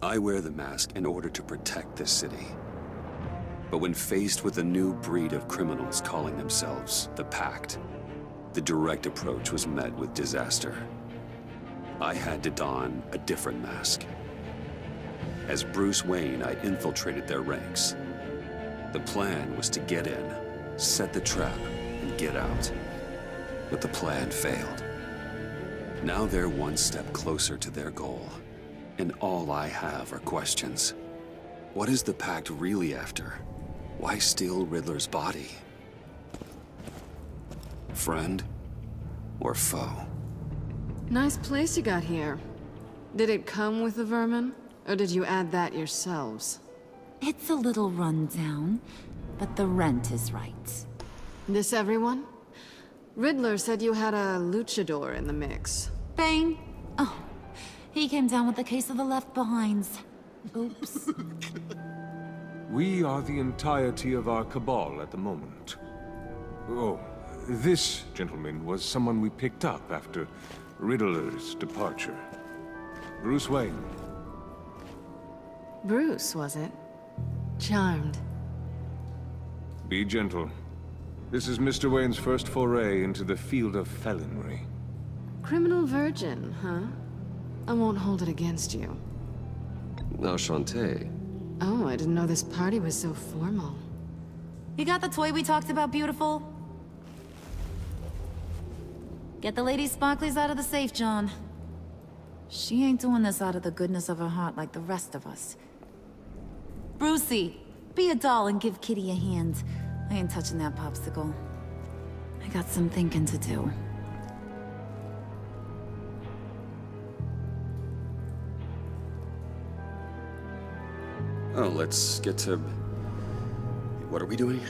I wear the mask in order to protect this city. But when faced with a new breed of criminals calling themselves the Pact, the direct approach was met with disaster. I had to don a different mask. As Bruce Wayne, I infiltrated their ranks. The plan was to get in, set the trap, and get out. But the plan failed. Now they're one step closer to their goal. And all I have are questions. What is the Pact really after? Why steal Riddler's body? Friend or foe? Nice place you got here. Did it come with the vermin? Or did you add that yourselves? It's a little run down, but the rent is right. This everyone? Riddler said you had a luchador in the mix. Bane? Oh, he came down with a case of the left-behinds. Oops. We are the entirety of our cabal at the moment. Oh, this gentleman was someone we picked up after Riddler's departure. Bruce Wayne. Bruce, was it? Charmed. Be gentle. This is Mr. Wayne's first foray into the field of felonry. Criminal virgin, huh? I won't hold it against you. Enchanté. Oh, I didn't know this party was so formal. You got the toy we talked about, beautiful? Get the lady sparklies out of the safe, John. She ain't doing this out of the goodness of her heart like the rest of us. Brucey, be a doll and give Kitty a hand. I ain't touching that popsicle. I got some thinking to do. Oh, let's get to... What are we doing?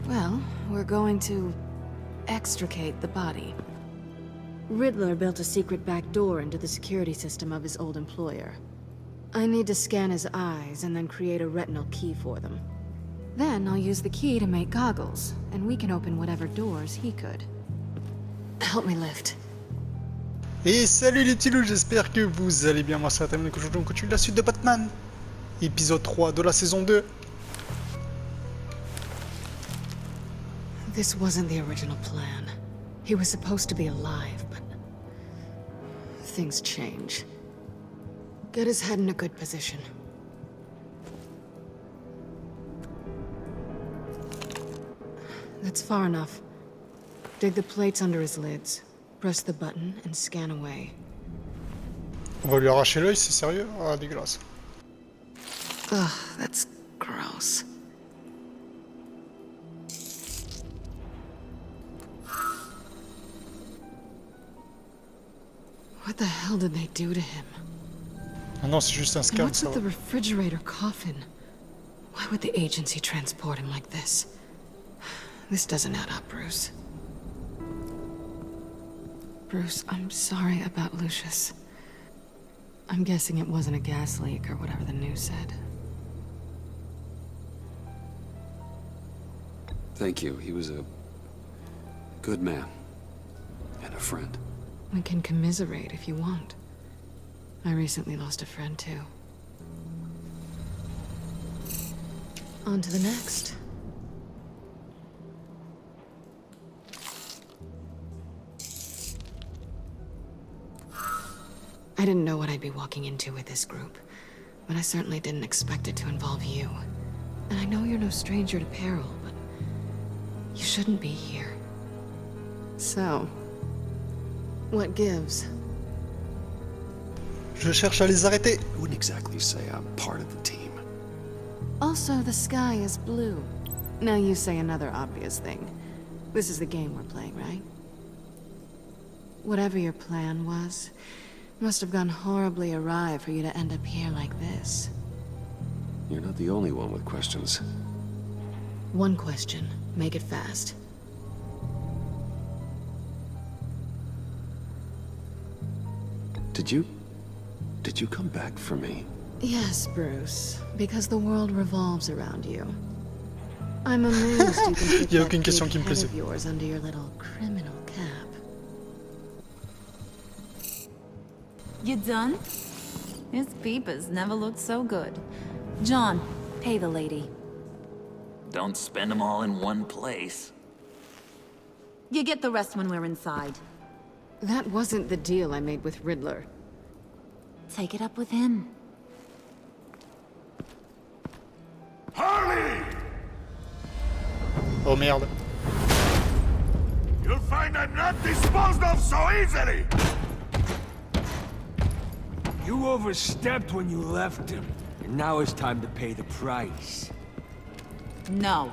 Well, we're going to extricate the body. Riddler built a secret back door into the security system of his old employer. I need to scan his eyes and then create a retinal key for them. Then I'll use the key to make goggles, and we can open whatever doors he could. Help me lift. Et salut les petits loups, j'espère que vous allez bien. Moi ça va terminer qu'aujourd'hui on continue la suite de Batman. Épisode 3 de la saison 2. This wasn't the original plan. He was supposed to be alive, but things change. Get his head in a good position. That's far enough. Dig the plates under his lids. Press the button and scan away. On va lui arracher l'œil, c'est sérieux? Ah, dégueulasse. Ugh, that's gross. What the hell did they do to him? Ah non, c'est juste un And scan, what's ça with va. the refrigerator coffin? Why would the agency transport him like this? This doesn't add up, Bruce. Bruce, I'm sorry about Lucius. I'm guessing it wasn't a gas leak or whatever the news said. Thank you. He was a good man. And a friend. We can commiserate if you want. I recently lost a friend too. On to the next. I didn't know what I'd be walking into with this group, but I certainly didn't expect it to involve you. And I know you're no stranger to peril, but you shouldn't be here. So, what gives? Je cherche à les arrêter. I wouldn't exactly say I'm part of the team. Also, the sky is blue. Now you say another obvious thing. This is the game we're playing, right? Whatever your plan was, must have gone horribly awry for you to end up here like this. You're not the only one with questions. One question. Make it fast. Did you come back for me? Yes, Bruce. Because the world revolves around you. I'm amazed you can fit Y a that aucune question big qui me head plaisait. of yours under your little criminal cap. You done? His peepers never looked so good. John, pay the lady. Don't spend them all in one place. You get the rest when we're inside. That wasn't the deal I made with Riddler. Take it up with him. Harley! Oh merde. You'll find I'm not disposed of so easily! You overstepped when you left him, and now it's time to pay the price. No.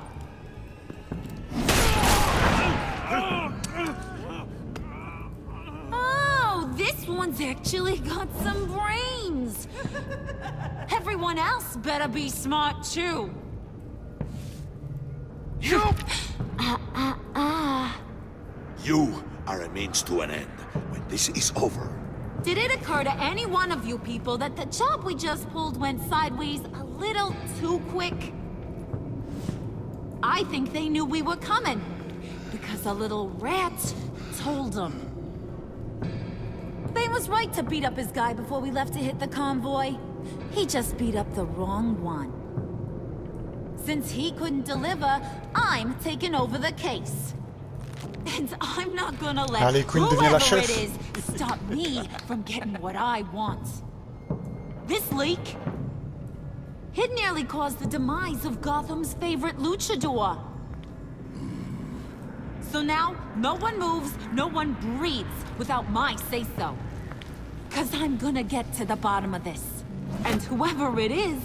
Oh, this one's actually got some brains. Everyone else better be smart too. You! You are a means to an end. When this is over, Did it occur to any one of you people that the job we just pulled went sideways a little too quick? I think they knew we were coming, because a little rat told them. They was right to beat up his guy before we left to hit the convoy. He just beat up the wrong one. Since he couldn't deliver, I'm taking over the case. And I'm not gonna let Harley Quinn devient la whoever it chef. is stop me from getting what I want. This leak, it nearly caused the demise of Gotham's favorite luchador. So now, no one moves, no one breathes without my say-so. 'Cause I'm gonna get to the bottom of this. And whoever it is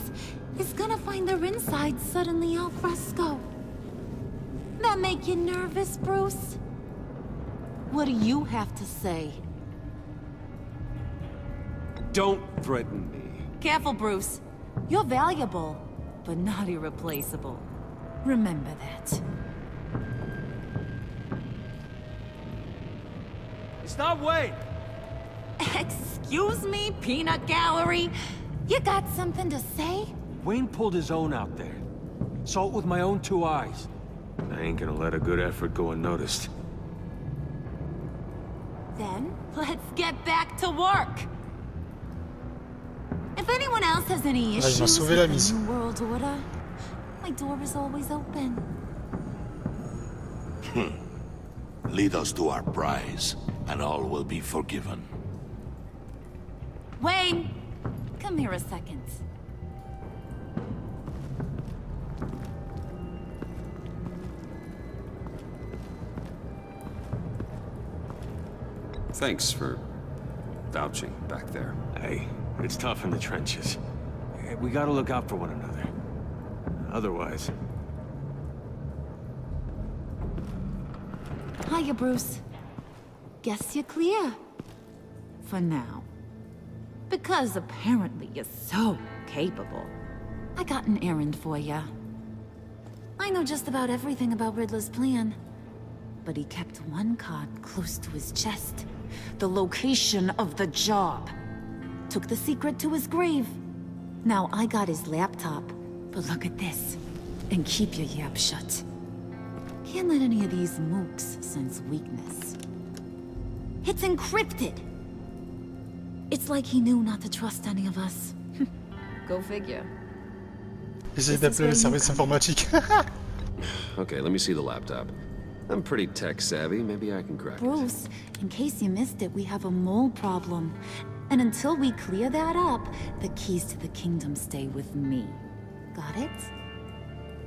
gonna find their insides suddenly al fresco. That make you nervous, Bruce? What do you have to say? Don't threaten me. Careful, Bruce. You're valuable, but not irreplaceable. Remember that. Stop waiting! Excuse me, peanut gallery? You got something to say? Wayne pulled his own out there. Saw it with my own 2 eyes. I ain't gonna let a good effort go unnoticed. Then, let's get back to work. If anyone else has any il m'a issues sauvé la with mise. the New World Order, my door is always open. lead us to our prize, and all will be forgiven. Wayne, come here a second. Thanks for vouching back there. Hey, it's tough in the trenches. We gotta look out for one another. Otherwise... Hiya, Bruce. Guess you're clear. For now. Because apparently you're so capable. I got an errand for you. I know just about everything about Riddler's plan. But he kept one card close to his chest. The location of the job. Took the secret to his grave. Now I got his laptop. But look at this. And keep your yap shut. Can't let any of these mooks sense weakness. It's encrypted. It's like he knew not to trust any of us. Go figure. J'essaie d'appeler le service informatique. Okay, let me see the laptop. I'm pretty tech savvy. Maybe I can crack it. Bruce, in case you missed it, we have a mole problem. And until we clear that up, the keys to the kingdom stay with me. Got it?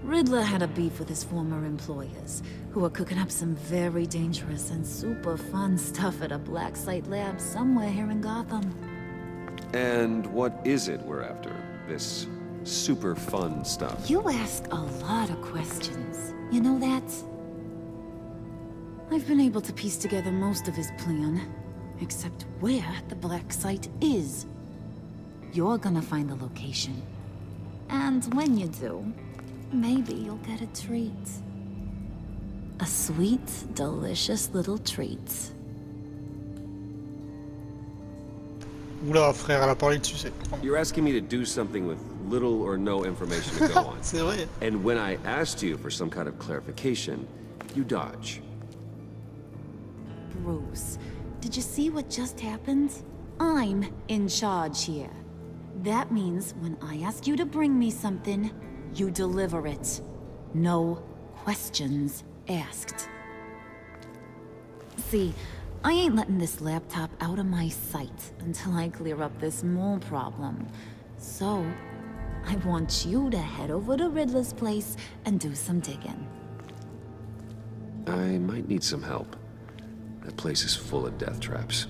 Riddler had a beef with his former employers, who were cooking up some very dangerous and super fun stuff at a black site lab somewhere here in Gotham. And what is it we're after? This super fun stuff? You ask a lot of questions. You know that? I've been able to piece together most of his plan, except where the black site is. You're gonna find the location. And when you do, maybe you'll get a treat. A sweet, delicious little treat. Oula, frère, elle a parlé dessus, c'est... You're asking me to do something with little or no information to go on. C'est vrai. And when I asked you for some kind of clarification, you dodge. Bruce, did you see what just happened? I'm in charge here. That means when I ask you to bring me something, you deliver it. No questions asked. See, I ain't letting this laptop out of my sight until I clear up this mole problem. So, I want you to head over to Riddler's place and do some digging. I might need some help. That place is full of death traps.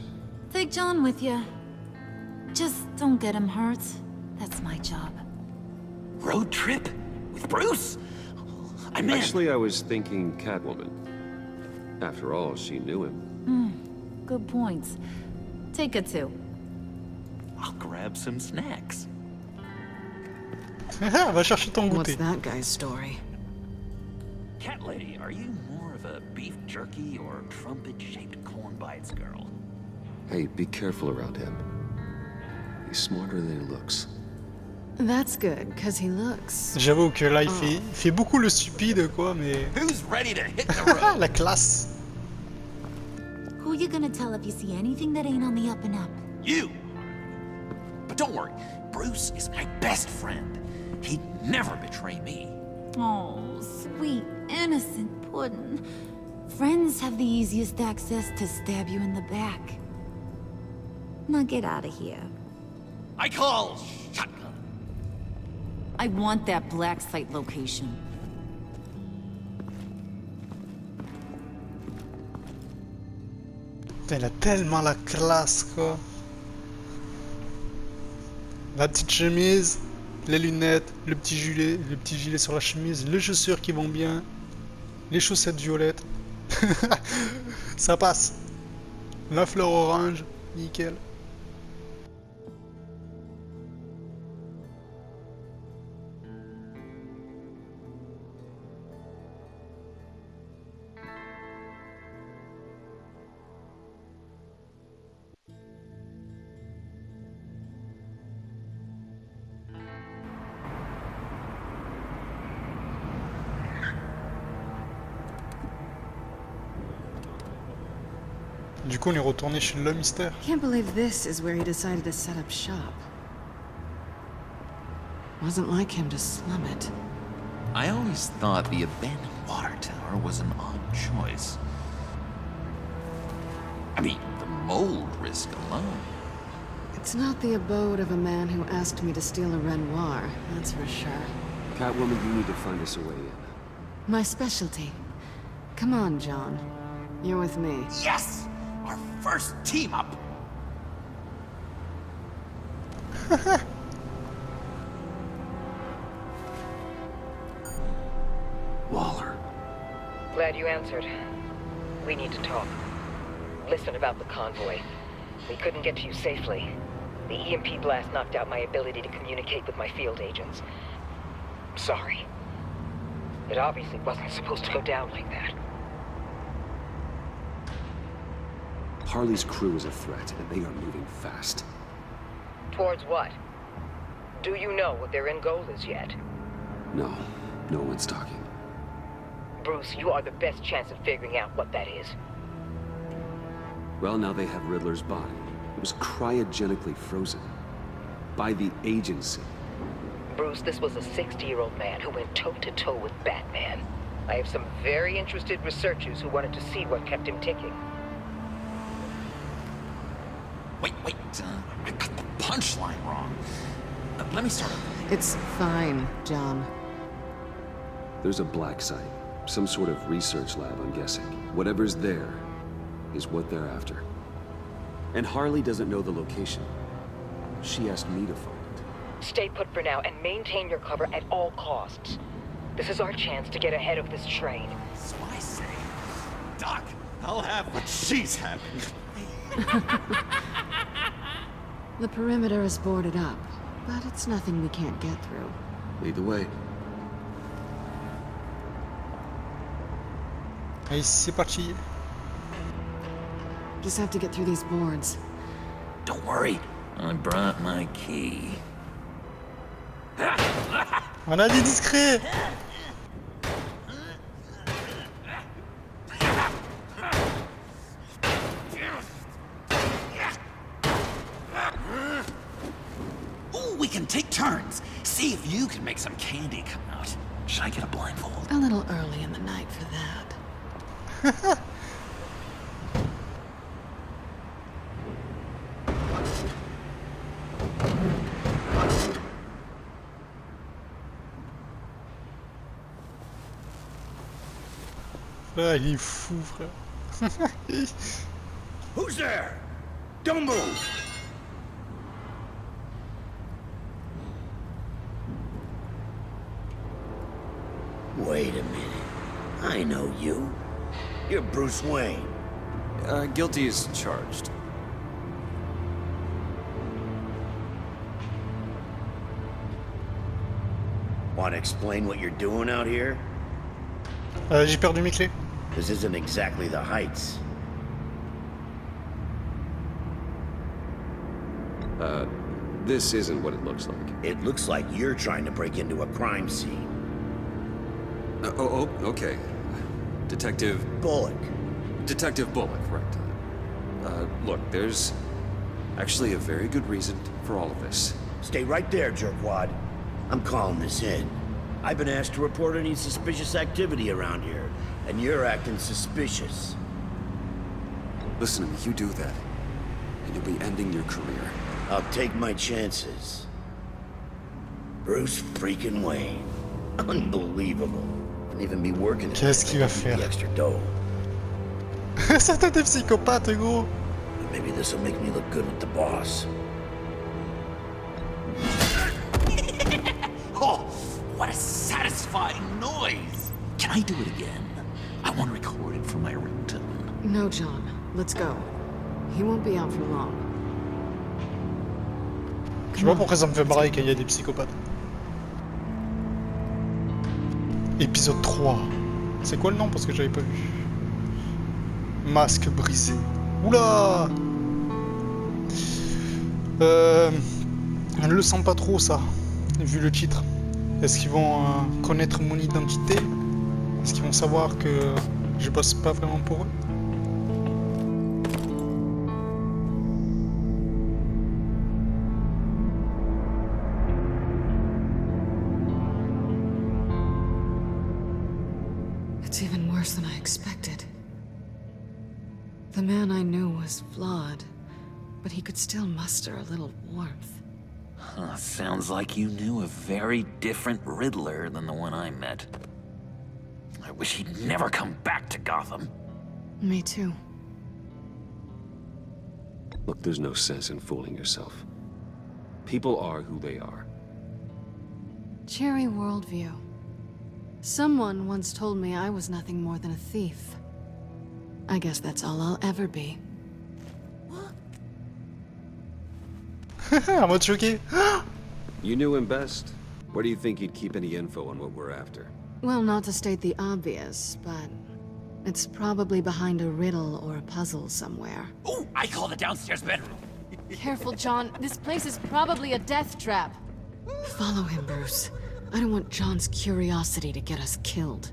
Take John with you. Just don't get him hurt. That's my job. Road trip? With Bruce? I'm in. Actually, I was thinking Catwoman. After all, she knew him. Good points. Take it too. I'll grab some snacks. Va chercher ton What's goûter. that guy's story? Cat lady, are you more of a beef jerky or trumpet-shaped corn bites girl? Hey, be careful around him. He's smarter than he looks. That's good, cause he looks... J'avoue que là, il fait beaucoup le stupide, quoi, mais... Who's ready to hit the road? La classe. Who you gonna tell if you see anything that ain't on the up and up? You! But don't worry, Bruce is my best friend. He'd never betray me. Oh, sweet, innocent puddin'. Friends have the easiest access to stab you in the back. Now get out of here. I call shotgun. I want that black site location. Putain, il a tellement la classe, quoi. La petite chemise, les lunettes, le petit gilet sur la chemise, les chaussures qui vont bien, les chaussettes violettes. Ça passe. La fleur orange, nickel. Du coup, on est retourné chez le mystère. Can't believe this is where he decided to set up shop. Wasn't like him to slum it. I always thought the abandoned water tower was an odd choice. I mean, the mold risk alone. It's not the abode of a man who asked me to steal a Renoir, that's for sure. Catwoman, you need to find us a way in. My specialty. Come on, John. You're with me. Yes! Our first team up! Waller. Glad you answered. We need to talk. Listen about the convoy. We couldn't get to you safely. The EMP blast knocked out my ability to communicate with my field agents. Sorry. It obviously wasn't supposed to go down like that. Harley's crew is a threat, and they are moving fast. Towards what? Do you know what their end goal is yet? No, no one's talking. Bruce, you are the best chance of figuring out what that is. Well, now they have Riddler's body. It was cryogenically frozen. By the agency. Bruce, this was a 60-year-old man who went toe-to-toe with Batman. I have some very interested researchers who wanted to see what kept him ticking. Wait, I got the punchline wrong. Let me start over. It's fine, John. There's a black site. Some sort of research lab, I'm guessing. Whatever's there is what they're after. And Harley doesn't know the location. She asked me to find it. Stay put for now and maintain your cover at all costs. This is our chance to get ahead of this train. So I say, Doc, I'll have what she's having. The perimeter is boarded up, but it's nothing we can't get through. Lead the way. Allez, c'est parti. Just have to get through these boards. Don't worry, I brought my key. On a des discrets. take turns. See if you can make some candy come out. Should I get a blindfold? A little early in the night for that. Ah, il est fou, frère. Who's there? Don't move! Wait a minute. I know you. You're Bruce Wayne. Guilty as charged. Want to explain what you're doing out here? J'ai perdu mes clés. This isn't exactly the Heights. This isn't what it looks like. It looks like you're trying to break into a crime scene. Okay. Detective Bullock. Bullock, right. Look, there's actually a very good reason for all of this. Stay right there, jerkwad. I'm calling this in. I've been asked to report any suspicious activity around here, and you're acting suspicious. Listen to me, you do that, and you'll be ending your career. I'll take my chances. Bruce freaking Wayne. Unbelievable. Couldn't even be working. Qu'est-ce qu'il va faire? The extra dough. C'est un des psychopathes, gros. Maybe this will make me look good with the boss. Oh, what a satisfying noise! Can I do it again? I want to record it for my ringtone. No, John. Let's go. He won't be out for long. Je sais pas pourquoi ça me fait marrer quand il y a des psychopathes. Épisode 3. C'est quoi le nom parce que j'avais pas vu? Masque brisé. Oula! Je le sens pas trop ça, vu le titre. Est-ce qu'ils vont connaître mon identité? Est-ce qu'ils vont savoir que je bosse pas vraiment pour eux? It's even worse than I expected. The man I knew was flawed, but he could still muster a little warmth. Huh, sounds like you knew a very different Riddler than the one I met. I wish he'd never come back to Gotham. Me too. Look, there's no sense in fooling yourself. People are who they are. Cherry worldview. Someone once told me I was nothing more than a thief. I guess that's all I'll ever be. En mode choqué. You knew him best. Where do you think he'd keep any info on what we're after? Well, not to state the obvious, but it's probably behind a riddle or a puzzle somewhere. Oh, I call the downstairs bedroom. Careful, John. This place is probably a death trap. Follow him, Bruce. I don't want John's curiosity to get us killed.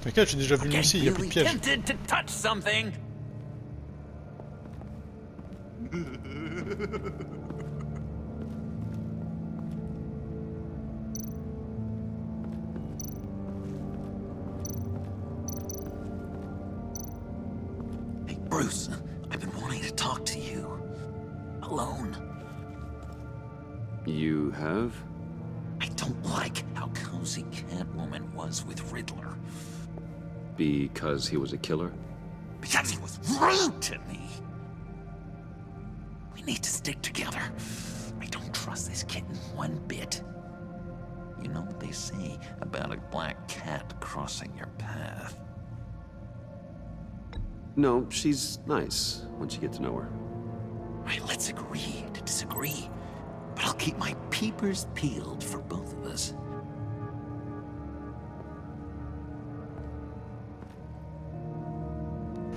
T'inquiète, j'ai déjà venu ici, il y a plus de piège. Tempted to touch something. Hey, Bruce, I've been wanting to talk to you. Alone. You have? I don't like how cozy Catwoman was with Riddler. Because he was a killer? Because he was rude to me. We need to stick together. I don't trust this kitten one bit. You know what they say about a black cat crossing your path? No, she's nice once you get to know her. Right, let's agree to disagree. But I'll keep my peepers peeled for both of us.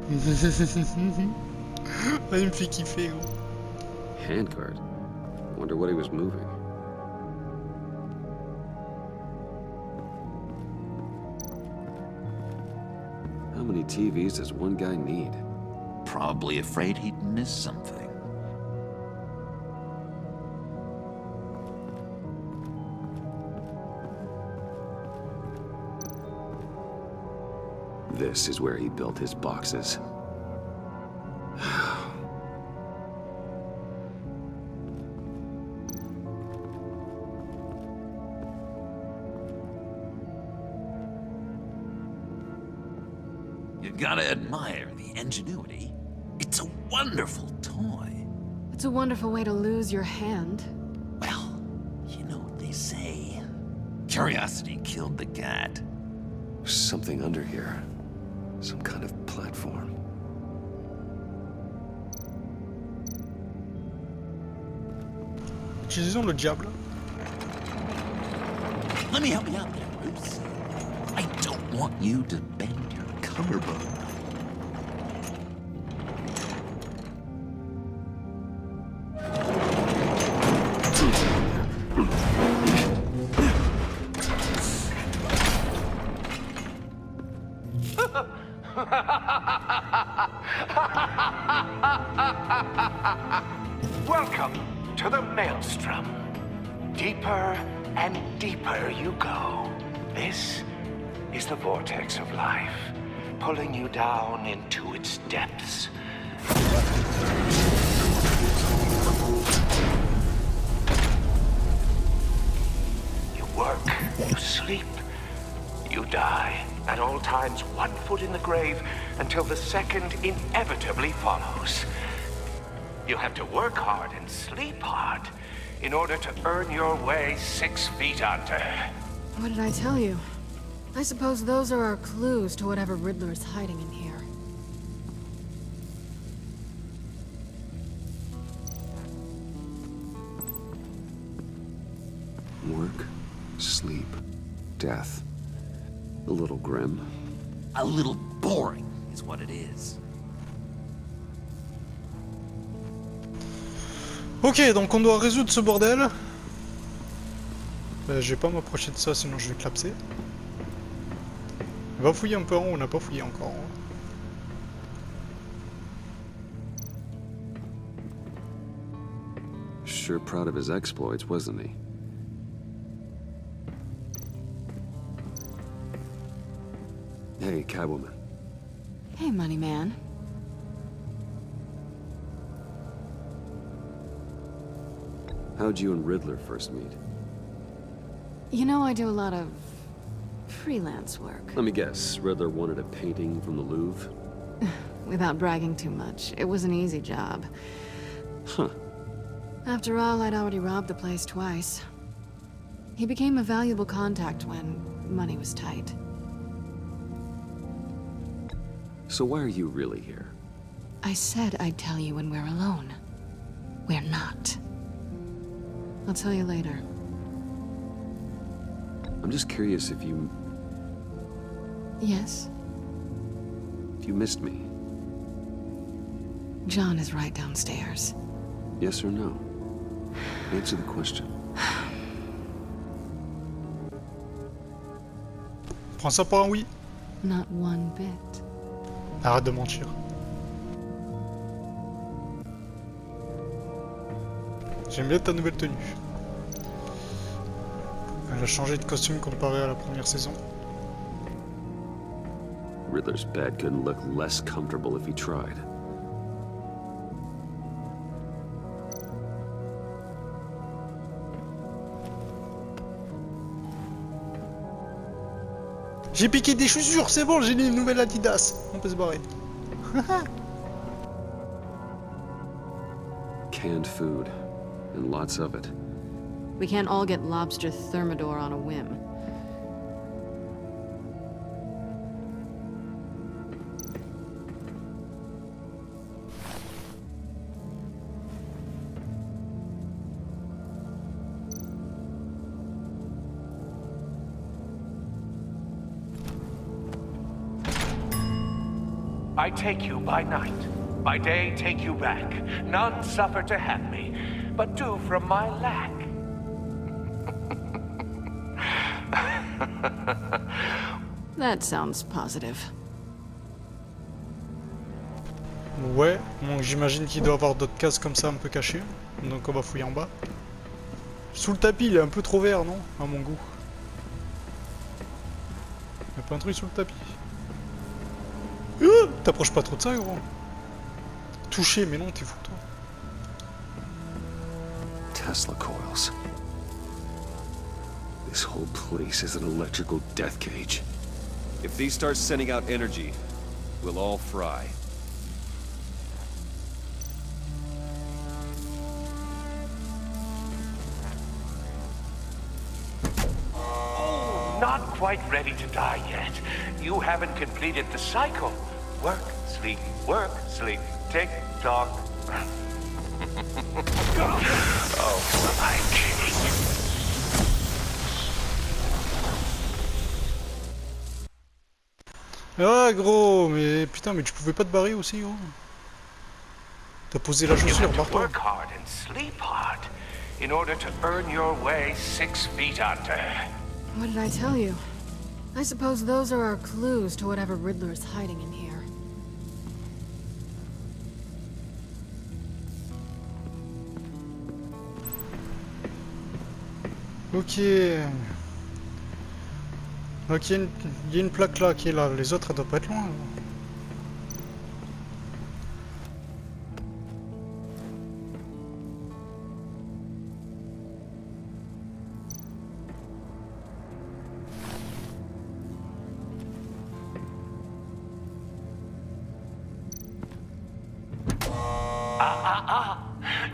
Il me fait kiffer, gros. Handguard. Wonder what he was moving. How many TVs does one guy need? Probably afraid he'd miss something. This is where he built his boxes. You gotta admire the ingenuity. It's a wonderful toy. It's a wonderful way to lose your hand. Well, you know what they say. Curiosity killed the cat. There's something under here. Some kind of platform. Utilisons le diable. Let me help you out there, Bruce. I don't want you to bend your collarbone. Welcome to the Maelstrom. Deeper and deeper you go. This is the vortex of life, pulling you down into its depths. You work, you sleep, you die. At all times, 1 foot in the grave until the second inevitably follows. You have to work hard and sleep hard in order to earn your way 6 feet under. What did I tell you? I suppose those are our clues to whatever Riddler is hiding in here. Work, sleep, death. A little grim. A little boring is what it is. Ok, donc on doit résoudre ce bordel. Je vais pas m'approcher de ça, sinon je vais clapser. On va fouiller un peu en haut, on n'a pas fouillé encore. Sure proud of his exploits, wasn't he? Hey, Catwoman. Hey, money man. How'd you and Riddler first meet? You know, I do a lot of freelance work. Let me guess, Riddler wanted a painting from the Louvre? Without bragging too much, it was an easy job. Huh. After all, I'd already robbed the place twice. He became a valuable contact when money was tight. So why are you really here? I said I'd tell you when we're alone. We're not. I'll tell you later. I'm just curious if you Yes? missed me. John is right downstairs. Yes or no? Answer the question. Prends ça pour un oui. Not one bit. Arrête de mentir. J'aime bien ta nouvelle tenue. Elle a changé de costume comparé à la première saison. Riddler's bed couldn't look less comfortable if he tried. J'ai piqué des chaussures, c'est bon, j'ai une nouvelle Adidas. On peut se barrer. Canned food, and lots of it. We can't all get lobster thermidor on a whim. I take you by night, by day take you back. None suffer to have me, but do from my lack. That sounds positive. Ouais, donc j'imagine qu'il doit y avoir d'autres cases comme ça un peu cachées. Donc on va fouiller en bas. Sous le tapis, il est un peu trop vert, non? À mon goût. Y'a pas un truc sous le tapis? t'approches pas trop de ça, gros. Touché, mais non, t'es fou, toi. Tesla coils. This whole place is an electrical death cage. If these start sending out energy, we'll all fry. Not quite ready to die yet. You haven't completed the cycle. Work, sleep, tick tock. Oh, my king. Ah, gros, mais putain, mais tu pouvais pas te barrer aussi, gros. T'as posé la You chaussure, have to barre-toi. work hard and sleep hard in order to earn your way 6 feet under. What did I tell you? I suppose those are our clues to whatever Riddler is hiding in here. Ok. Ok, il y a une plaque là qui est là. Les autres, elles doivent pas être loin. Là.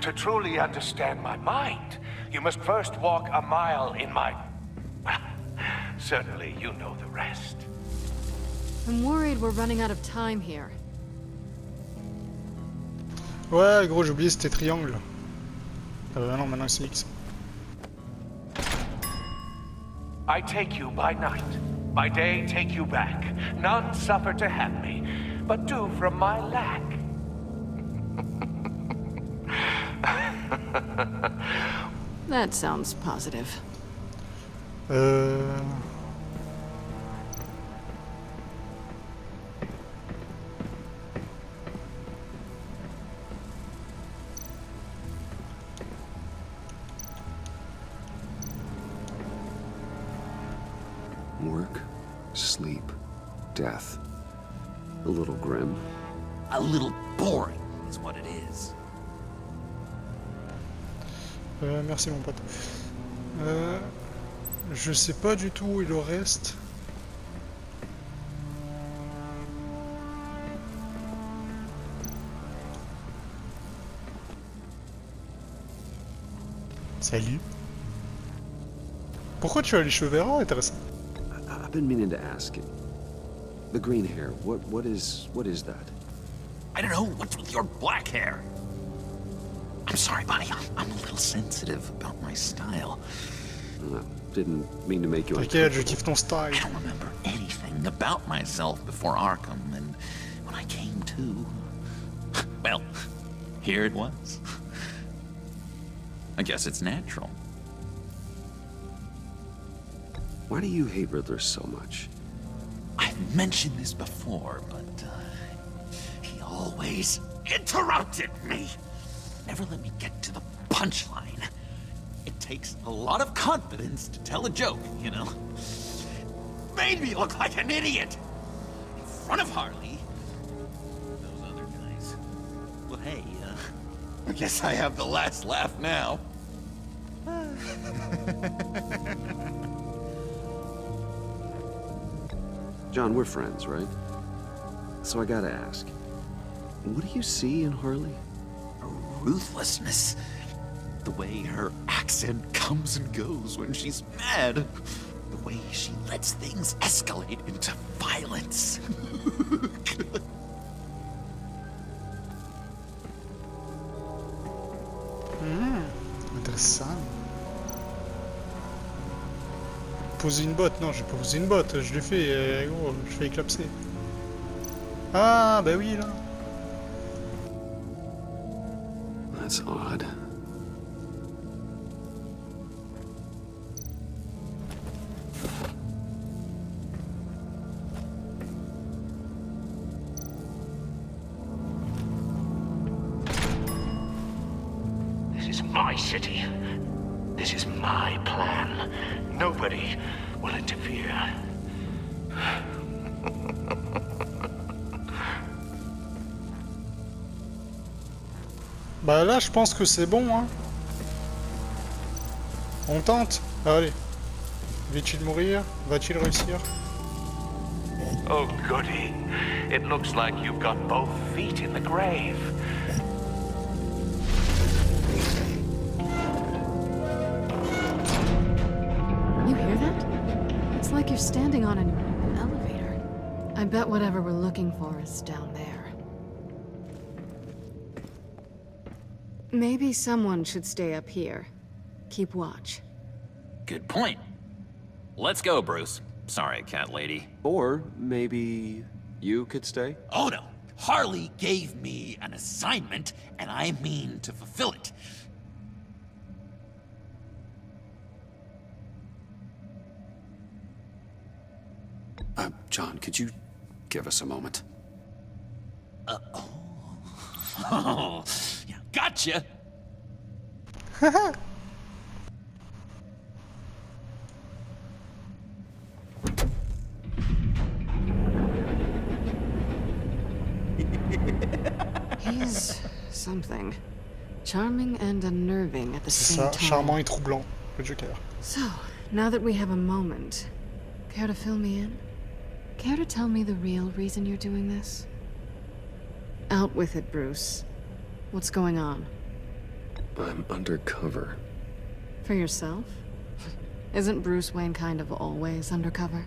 To truly understand my mind, you must first walk a mile in my... Well, certainly you know the rest. I'm worried we're running out of time here. Ouais, gros, j'ai oublié, c'était triangle. Non, maintenant c'est X. I take you by night. By day, take you back. None suffer to have me, but do from my lack. That sounds positive. Work, sleep, death. A little grim. A little boring is what it is. Merci mon pote. Je sais pas du tout où il en reste. Salut. Pourquoi tu as les cheveux verts? Intéressant. I've been meaning to ask it. The green hair, what is that? I don't know, what's with your black hair? I'm sorry, buddy, I'm a little sensitive about my style. Didn't mean to make you T'inquiète, je kiffe ton style. I don't remember anything about myself before Arkham, and when I came to... Well, here it was. I guess it's natural. Why do you hate Riddler so much? I've mentioned this before, but he always interrupted me. Never let me get to the punchline. It takes a lot of confidence to tell a joke, you know? Made me look like an idiot! In front of Harley. Those other guys. Well, hey, I guess I have the last laugh now. John, we're friends, right? So I gotta ask, what do you see in Harley? Ruthlessness. The way her accent comes and goes when she's mad. The way she lets things escalate into violence. Intéressant. Poser une botte? Non, j'ai pas posé une botte, je l'ai fait, gros, je fais éclapser. Ah, bah oui, là. That's odd. This is my city. This is my plan. Nobody will interfere. Bah là, je pense que c'est bon, hein. On tente. Allez. Va-t-il mourir? Va-t-il réussir? Oh, goody. It looks like you've got both feet in the grave. You hear that? It's like you're standing on an elevator. I bet whatever we're looking for is down there. Maybe someone should stay up here. Keep watch. Good point. Let's go, Bruce. Sorry, cat lady. Or maybe you could stay? Oh no, Harley gave me an assignment, and I mean to fulfill it. John, could you give us a moment? Oh, yeah, gotcha. He's something. Charming and unnerving at the C'est same ça, time. charmant et troublant, le Joker. So, now that we have a moment, care to fill me in? Care to tell me the real reason you're doing this? Out with it, Bruce. What's going on? I'm undercover. For yourself? Isn't Bruce Wayne kind of always undercover?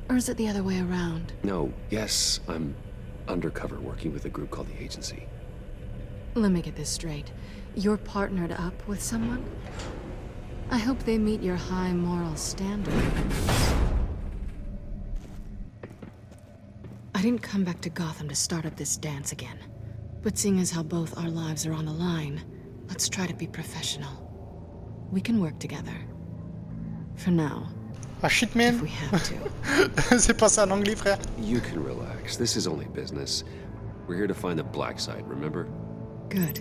Or is it the other way around? No, yes, I'm undercover working with a group called the Agency. Let me get this straight. You're partnered up with someone? I hope they meet your high moral standard. I didn't come back to Gotham to start up this dance again. But seeing as how both our lives are on the line, let's try to be professional. We can work together. For now. Ah shit, man. If we have to. C'est pas ça en anglais, frère. You can relax. This is only business. We're here to find the black side, remember? Good.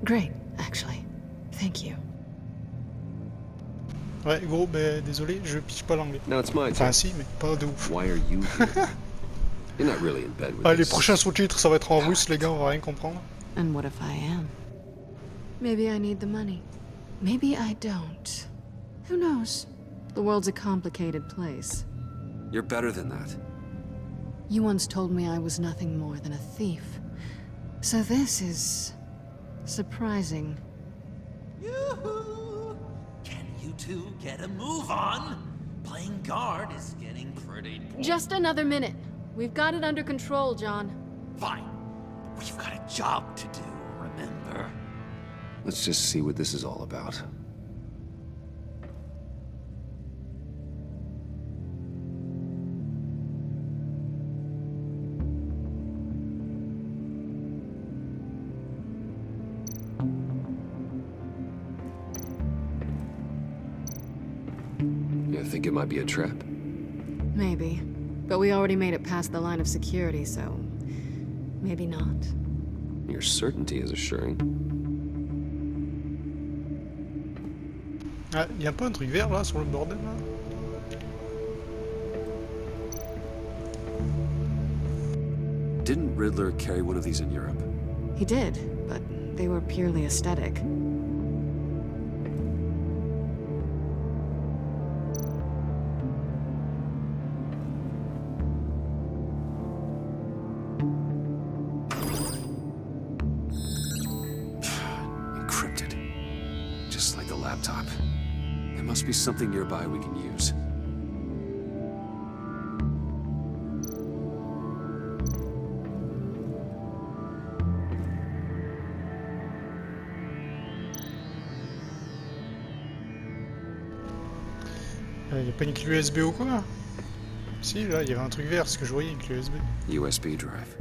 Great, actually. Thank you. Ouais, gros, ben désolé, je piche pas l'anglais. Now it's my turn. Enfin, si, mais pas de ouf. Why are you here? You're not really in bed with Ah, les this. prochains sous-titres, ça va être en russe, les gars, on va rien comprendre. And what if I am? Maybe I need the money. Maybe I don't. Who knows? The world's a complicated place. You're better than that. You once told me I was nothing more than a thief. So this is surprising. Yoo-hoo! Can you two get a move on? Playing guard is getting pretty boring. Just another minute. We've got it under control, John. Fine. We've got a job to do, remember? Let's just see what this is all about. You think it might be a trap? Maybe. But we already made it past the line of security, so maybe not. Your certainty is assuring. Ah, y a pas un truc vert là sur le bordel là? Didn't Riddler carry one of these in Europe? He did, but they were purely aesthetic. Encrypted. Just like the laptop. There must be something nearby we can use. Y a pas une clé USB ou quoi? Si, là, il y avait un truc vert, ce que je voyais, une clé USB. USB drive.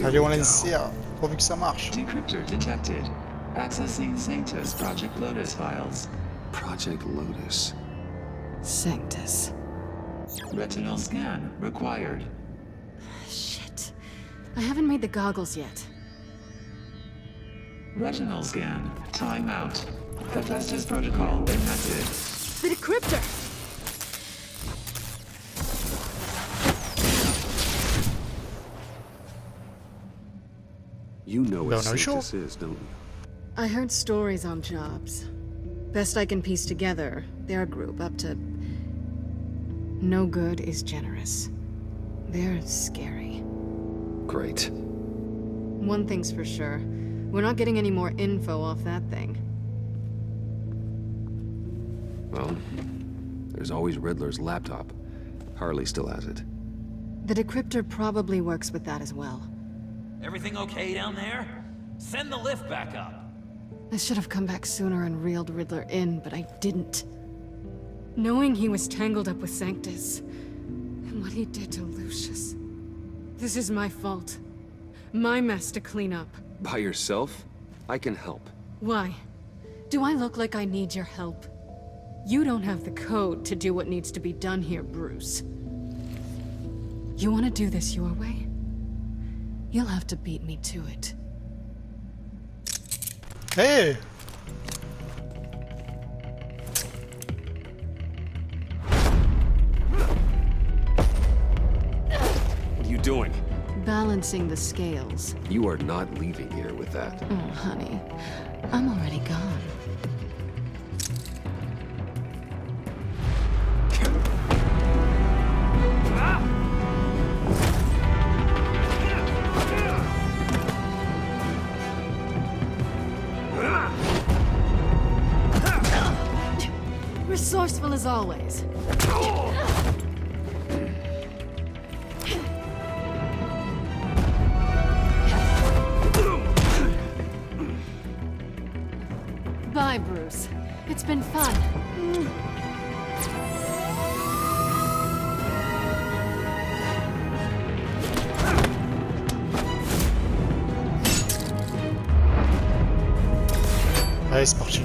Allez, on l'insère, pourvu que ça marche. Decryptor detected. Accessing Sanctus Project Lotus files. Project Lotus. Sanctus. Retinal scan required. Shit. I haven't made the goggles yet. Retinal scan. Timeout. Hephaestus protocol enacted. The decryptor! You know what No, sure. this is, don't you? I heard stories on jobs. Best I can piece together, their group up to... No good is generous. They're scary. Great. One thing's for sure. We're not getting any more info off that thing. Well, there's always Riddler's laptop. Harley still has it. The decryptor probably works with that as well. Everything okay down there? Send the lift back up. I should have come back sooner and reeled Riddler in, but I didn't. Knowing he was tangled up with Sanctus, and what he did to Lucius. This is my fault. My mess to clean up. By yourself? I can help. Why? Do I look like I need your help? You don't have the code to do what needs to be done here, Bruce. You want to do this your way? You'll have to beat me to it. Hey! What are you doing? Balancing the scales. You are not leaving here with that. Oh, honey. I'm already gone. Resourceful as always. Bye, Bruce. It's been fun. Allez, c'est parti.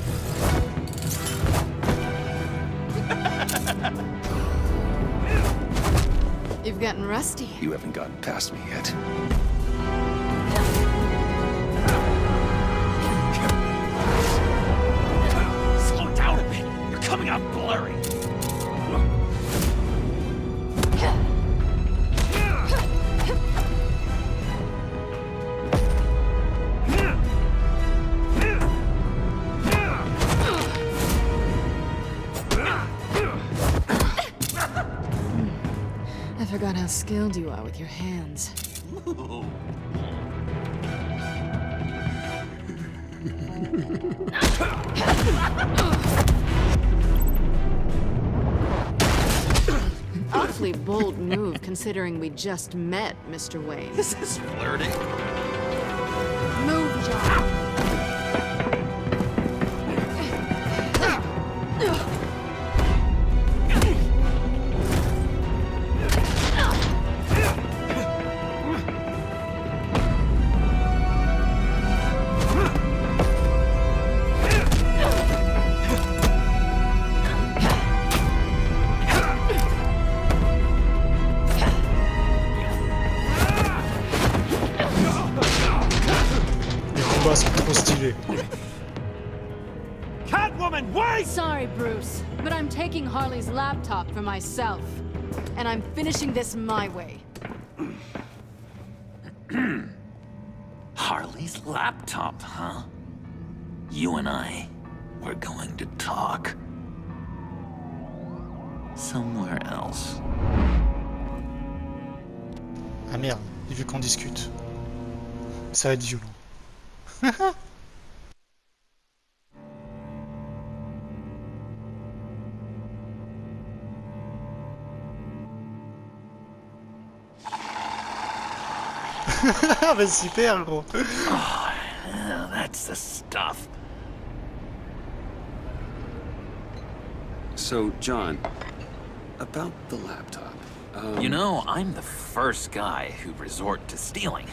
You've gotten rusty. You haven't gotten past me yet. Slow down a bit. You're coming out blurry. I forgot how skilled you are with your hands. Awfully bold move, considering we just met, Mr. Wayne. This is flirting. Move, John. C'est trop stylé. Catwoman, wait! Sorry, Bruce, but I'm taking Harley's laptop for myself. And I'm finishing this my way. Harley's laptop, huh? You and I, we're going to talk. Somewhere else. Ah merde, il veut qu'on discute. Ça va être violent. Mais super gros. Oh, that's the stuff. So, John, about the laptop. You know, I'm the first guy who'd resort to stealing.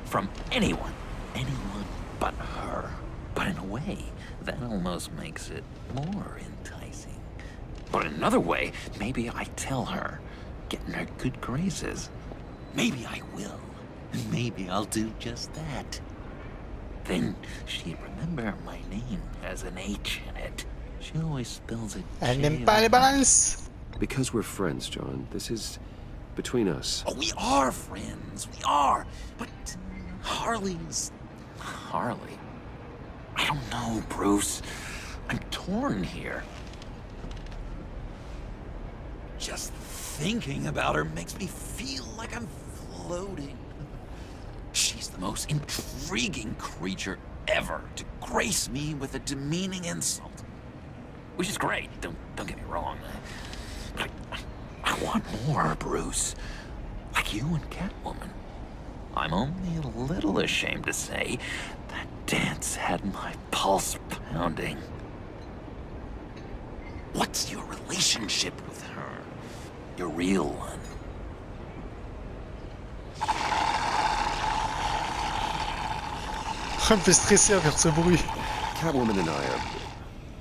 From anyone. Anyone but her. But in a way, that almost makes it more enticing. But in another way, maybe I tell her, get in her good graces. Maybe I will. maybe I'll do just that. Then she'd remember my name has an H in it. She always spells it Elle n'aime pas les balances. Because we're friends, John. This is between us. Oh, we are friends. We are. But Harley's... Harley? I don't know, Bruce. I'm torn here. Just thinking about her makes me feel like I'm floating. She's the most intriguing creature ever to grace me with a demeaning insult. Which is great, don't get me wrong. But I want more, Bruce. Like you and Catwoman. I'm only a little ashamed to say that dance had my pulse pounding. What's your relationship with her? Your real one? Ça me fait stresser à faire ce bruit. Catwoman and I are...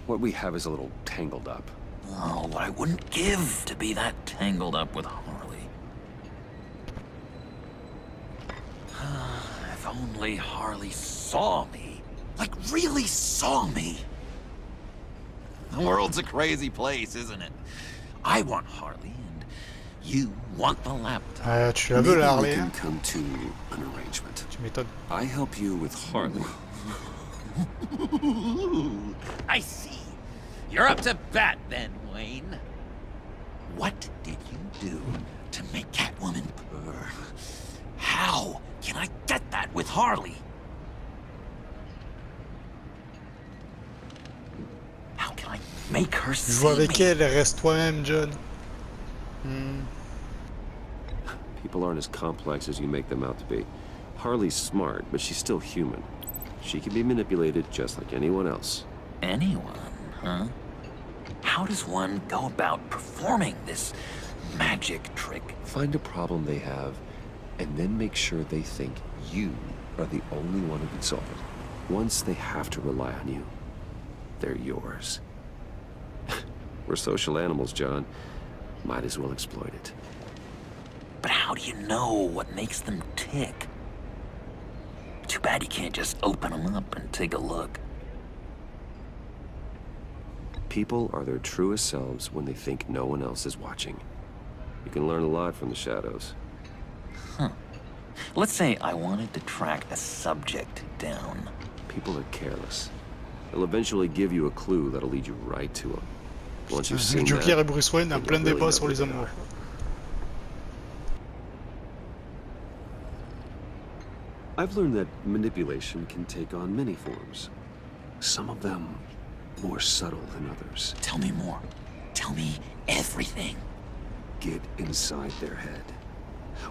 What we have is a little tangled up. Oh, what I wouldn't give to be that tangled up with Harley. If only Harley saw me. Like, really saw me. The world's a crazy place, isn't it? I want Harley, and you want the laptop. Ah, tu la veux Maybe la we Harley, can hein? come to an arrangement. Tu m'étonnes. I help you with Harley. I see. You're up to bat then, Wayne. What did you do to make Catwoman purr? How can I get that with Harley? How can I make her see Joue avec me? elle et reste toi-même, John. People aren't as complex as you make them out to be. Harley's smart, but she's still human. She can be manipulated just like anyone else. Anyone, huh? How does one go about performing this magic trick? Find a problem they have, and then make sure they think you are the only one who can solve it. Once they have to rely on you, they're yours. We're social animals, John. Might as well exploit it. But how do you know what makes them tick? Too bad you can't just open them up and take a look. People are their truest selves when they think no one else is watching. You can learn a lot from the shadows. Huh. Let's say I wanted to track a subject down. People are careless. They'll eventually give you a clue that'll lead you right to them. Once you've seen Joker that, et Bruce Wayne, un plein de débats sur les amours. I've learned that manipulation can take on many forms. Some of them more subtle than others. Tell me more. Tell me everything. Get inside their head.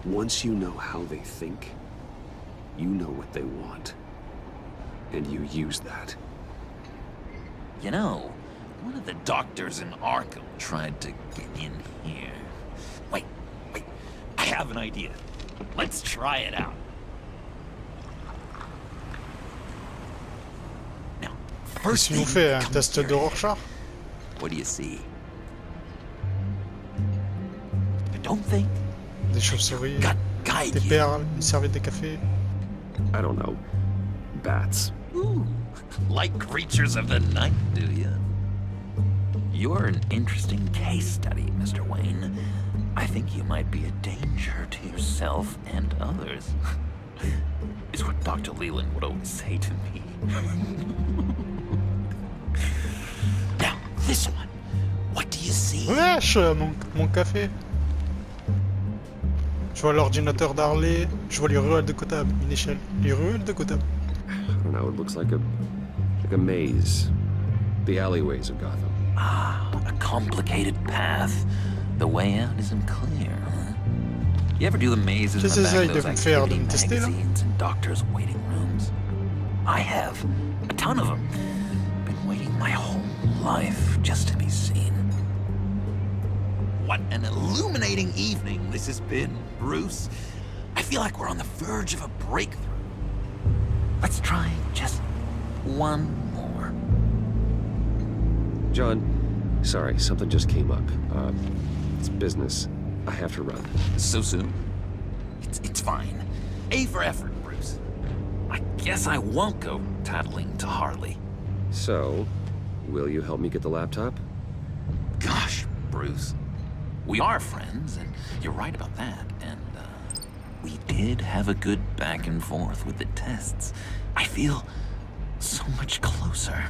Once you know how they think, you know what they want. And you use that. You know, one of the doctors in Arkham tried to get in here. Wait. I have an idea. Let's try it out. Now, first Qu'est-ce qu'ils ont fait, un test de Rorschach? What do you see? Don't think. Des chauves-souris, Guide des you. perles, une serviette de café. I don't know. Bats. Ooh, like creatures of the night, do you? You're an interesting case study, Mr. Wayne. I think you might be a danger to yourself and others. Is what Dr. Leland would always say to me. Now, this one. What do you see? Wesh, mon café. Je vois l'ordinateur d'Harley, je vois les ruelles de Gotham, une échelle. Les ruelles de Gotham. I don't know, it looks like a maze. The alleyways of Gotham. Ah, a complicated path. The way out isn't clear, huh? You ever do the mazes in Qu'est-ce the que back ça, of ils those devaient faire, de activity me tester là? magazines and doctors' waiting rooms? I have. A ton of them. Been waiting my whole life just to be seen. What an illuminating evening this has been, Bruce. I feel like we're on the verge of a breakthrough. Let's try just one more. John, sorry, something just came up. It's business. I have to run. So soon? It's fine. A for effort, Bruce. I guess I won't go tattling to Harley. So, will you help me get the laptop? Gosh, Bruce. We are friends, and you're right about that. And, we did have a good back and forth with the tests. I feel so much closer.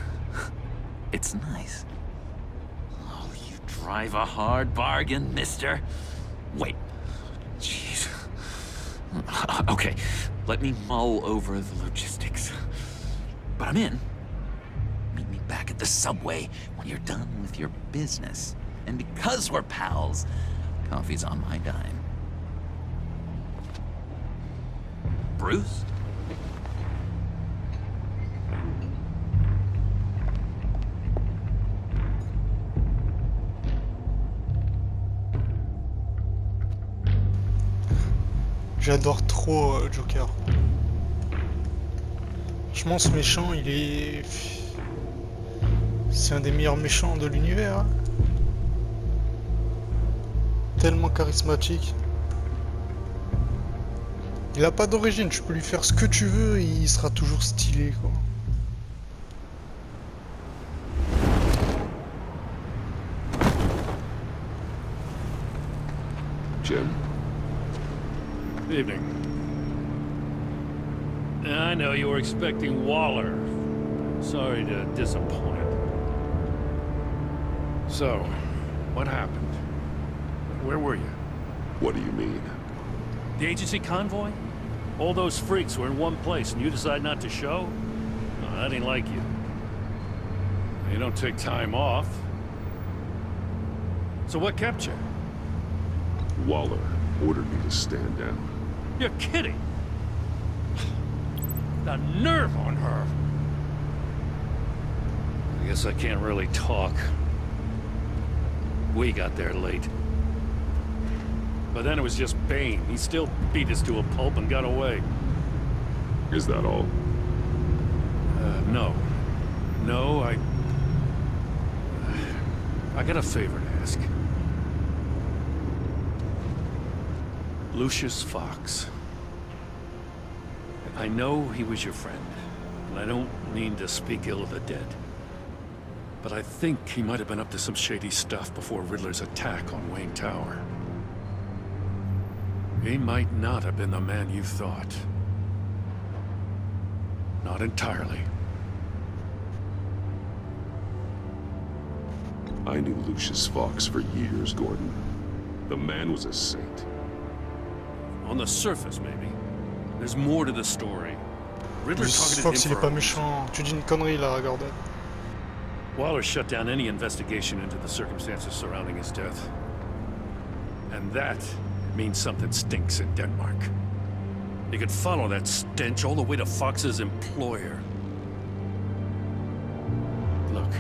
It's nice. Oh, you drive a hard bargain, mister. Wait. Jeez. Okay, let me mull over the logistics. But I'm in. Meet me back at the subway when you're done with your business. And because we're pals, coffee's on my dime. Bruce? J'adore trop Joker. Franchement, ce méchant, il est... C'est un des meilleurs méchants de l'univers. Hein. Tellement charismatique. Il a pas d'origine, tu peux lui faire ce que tu veux et il sera toujours stylé, quoi. Jim? Evening. I know you were expecting Waller. Sorry to disappoint. So, what happened? Where were you? What do you mean? The agency convoy? All those freaks were in one place and you decide not to show? Oh, that ain't like you. You don't take time off. So what kept you? Waller ordered me to stand down. You're kidding! The nerve on her! I guess I can't really talk. We got there late. But then it was just Bane. He still beat us to a pulp and got away. Is that all? No. No, I got a favor to ask. Lucius Fox. I know he was your friend, and I don't mean to speak ill of the dead. But I think he might have been up to some shady stuff before Riddler's attack on Wayne Tower. He might not have been the man you thought. Not entirely. I knew Lucius Fox for years, Gordon. The man was a saint. On the surface, maybe. There's more to the story. Riddler Lucius targeted Fox, him il est for pas a méchant. Tu dis une connerie là, Gordon. Waller shut down any investigation into the circumstances surrounding his death. And that means something stinks in Denmark. You could follow that stench all the way to Fox's employer. Look,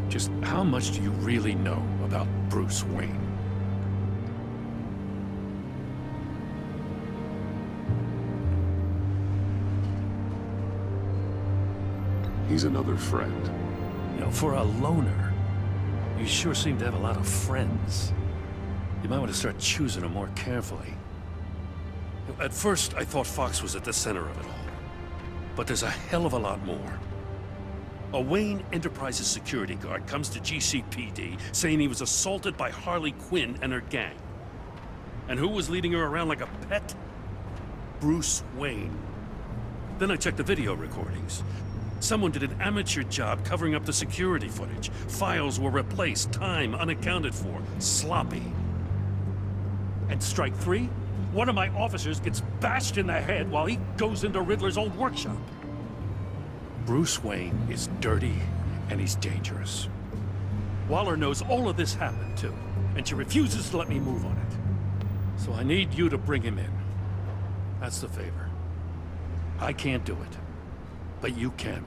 just how much do you really know about Bruce Wayne? He's another friend. You know, for a loner, you sure seem to have a lot of friends. You might want to start choosing them more carefully. At first, I thought Fox was at the center of it all. But there's a hell of a lot more. A Wayne Enterprises security guard comes to GCPD saying he was assaulted by Harley Quinn and her gang. And who was leading her around like a pet? Bruce Wayne. Then I checked the video recordings. Someone did an amateur job covering up the security footage. Files were replaced, time unaccounted for, sloppy. And strike three? One of my officers gets bashed in the head while he goes into Riddler's old workshop. Bruce Wayne is dirty and he's dangerous. Waller knows all of this happened too, and she refuses to let me move on it. So I need you to bring him in. That's the favor. I can't do it. But you can.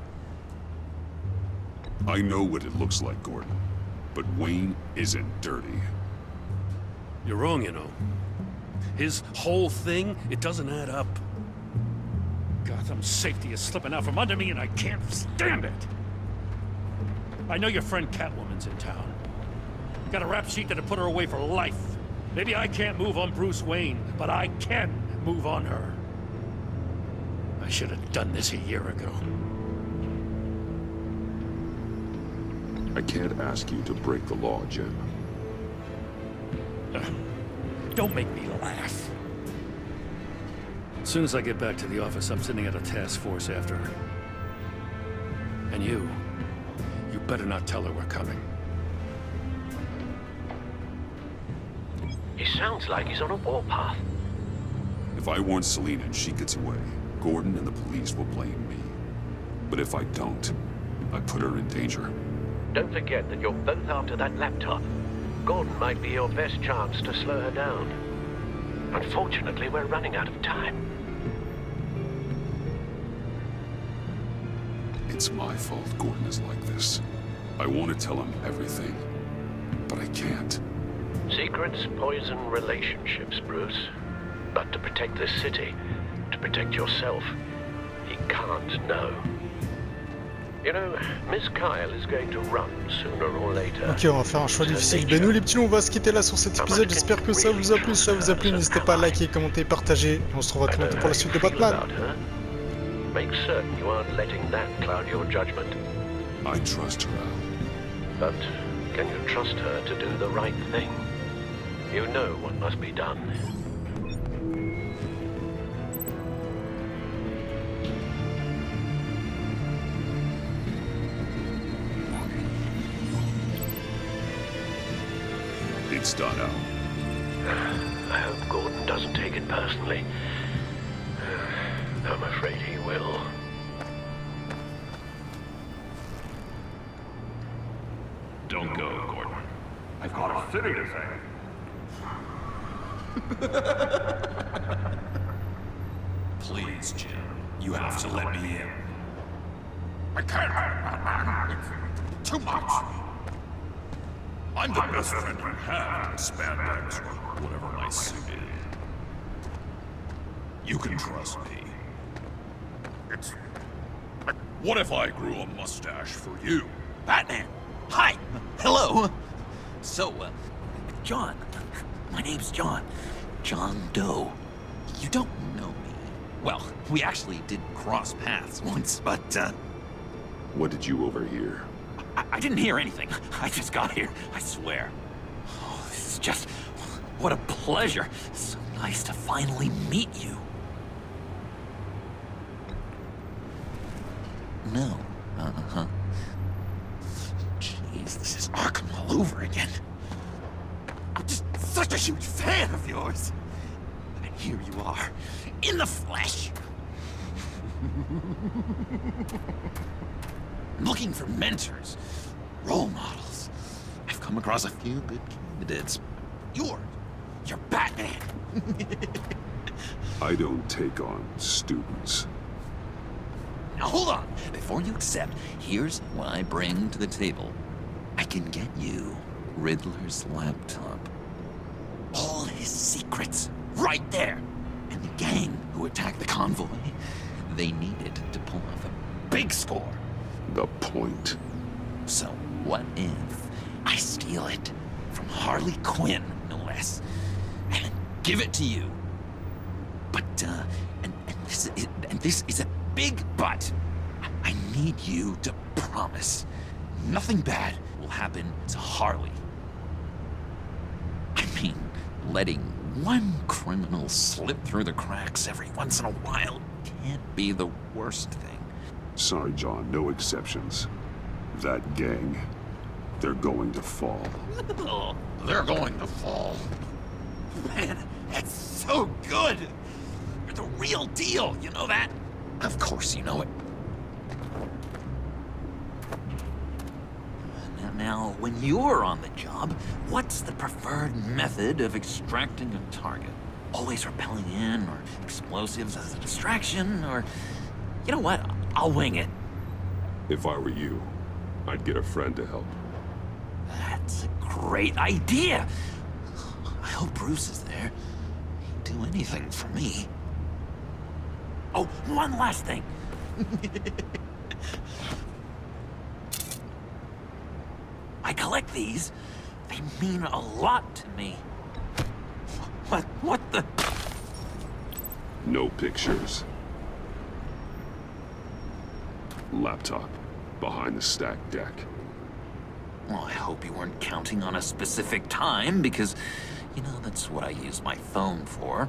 I know what it looks like, Gordon. But Wayne isn't dirty. You're wrong, you know. His whole thing, it doesn't add up. Gotham's safety is slipping out from under me and I can't stand it. I know your friend Catwoman's in town. Got a rap sheet that'll put her away for life. Maybe I can't move on Bruce Wayne, but I can move on her. I should have done this a year ago. I can't ask you to break the law, Jim. Don't make me laugh. As soon as I get back to the office, I'm sending out a task force after her. And you better not tell her we're coming. He sounds like he's on a warpath. If I warn Selina and she gets away, Gordon and the police will blame me. But if I don't, I put her in danger. Don't forget that you're both after that laptop. Gordon might be your best chance to slow her down. Unfortunately, we're running out of time. It's my fault Gordon is like this. I want to tell him everything, but I can't. Secrets poison relationships, Bruce. But to protect this city, to protect yourself, he can't know. You know, Miss Kyle is going to run sooner or later. Ok, on va faire un choix difficile. Ben nous les petits, on va se quitter là sur cet épisode. J'espère que ça vous a plu. Si ça vous a plu, n'hésitez pas à liker, commenter, partager. Et on se retrouve très bientôt pour la suite de Batman. Make certain you aren't letting that cloud your judgment. I trust her, Al. But can you trust her to do the right thing? You know what must be done. It's done, Al. I hope Gordon doesn't take it personally. I'm afraid he will. Don't go, Gordon. I've got a city to save. Please, Jim. You have to let me in. I can't. It's too much. I'm the best friend you have in spandex or whatever my suit is. You can trust me. What if I grew a mustache for you? Batman! Hi! Hello! So, John. My name's John. John Doe. You don't know me. Well, we actually did cross paths once, but, What did you overhear? I didn't hear anything. I just got here, I swear. Oh, this is just... what a pleasure. So nice to finally meet you. No. Uh-huh. Jeez, this is Arkham all over again. I'm just such a huge fan of yours. And here you are, in the flesh. I'm looking for mentors, role models. I've come across a few good candidates. You're Batman. I don't take on students. Now hold on. Before you accept, here's what I bring to the table. I can get you Riddler's laptop. All his secrets, right there. And the gang who attacked the convoy, they needed to pull off a big score. The point. So what if I steal it from Harley Quinn, no less, and give it to you? But and this is a big but. I need you to promise nothing bad will happen to Harley. I mean, letting one criminal slip through the cracks every once in a while can't be the worst thing. Sorry, John, no exceptions. That gang, they're going to fall. Oh, they're going to fall. Man, that's so good! You're the real deal, you know that? Of course you know it. Now, when you're on the job, what's the preferred method of extracting a target? Always rappelling in, or explosives as a distraction, or... You know what? I'll wing it. If I were you, I'd get a friend to help. That's a great idea! I hope Bruce is there. He'd do anything for me. Oh, one last thing. I collect these. They mean a lot to me. What the? No pictures. Laptop. Behind the stacked deck. Well, I hope you weren't counting on a specific time, because, you know, that's what I use my phone for.